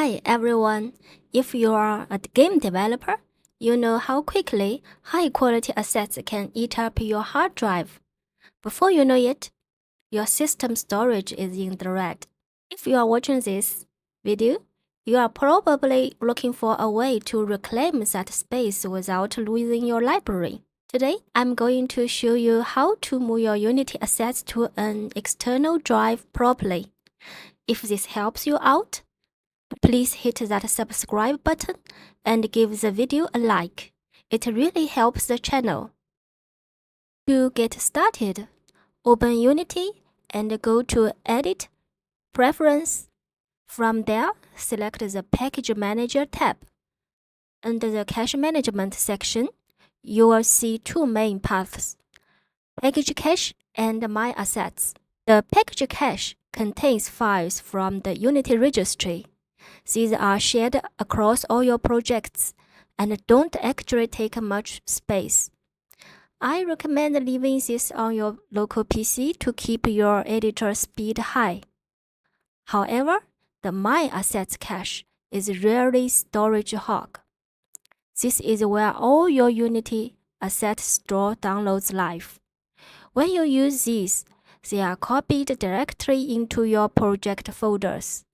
Hi everyone! If you are a game developer, you know how quickly high-quality assets can eat up your hard drive. Before you know it, your system storage is in the red. If you are watching this video, you are probably looking for a way to reclaim that space without losing your library. Today, I'm going to show you how to move your Unity assets to an external drive properly. If this helps you out, please hit that subscribe button and give the video a like. It really helps the channel. To get started, open Unity and go to Edit, Preference. From there, select the Package Manager tab. Under the Cache Management section, you will see two main paths: Package Cache and My Assets. The Package Cache contains files from the Unity registry. These are shared across all your projects and don't actually take much space. I recommend leaving this on your local PC to keep your editor speed high. However, the My Assets cache is rarely storage hog. This is where all your Unity asset store downloads live. When you use these, they are copied directly into your project folders.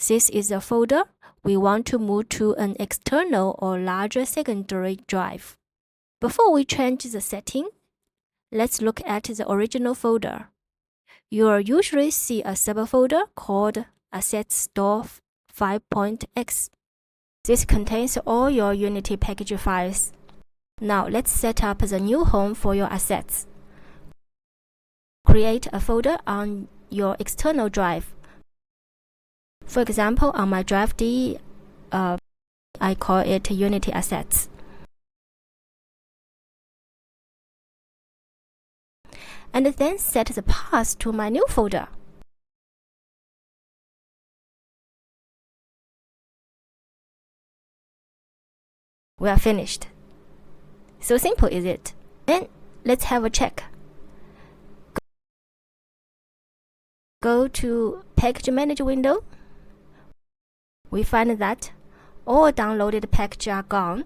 This is a folder we want to move to an external or larger secondary drive. Before we change the setting, let's look at the original folder. You will usually see a subfolder called Asset Store 5.x. This contains all your Unity package files. Now let's set up the new home for your assets. Create a folder on your external drive. For example, on my drive D, I call it Unity Assets. And then set the path to my new folder. We are finished. So simple is it? Then let's have a check. Go to Package Manager window. We find that all downloaded packages are gone,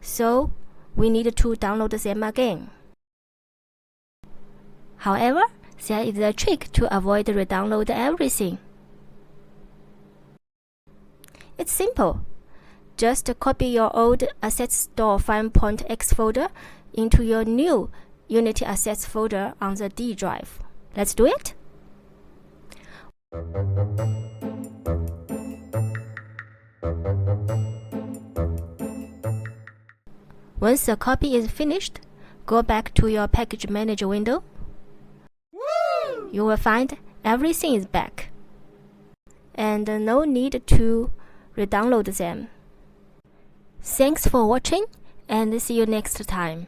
so we need to download them again. However, there is a trick to avoid re-download everything. It's simple. Just copy your old Assets Store 5.x folder into your new Unity Assets folder on the D drive. Let's do it. Once the copy is finished, go back to your Package Manager window. You will find everything is back, and no need to re-download them. Thanks for watching, and see you next time.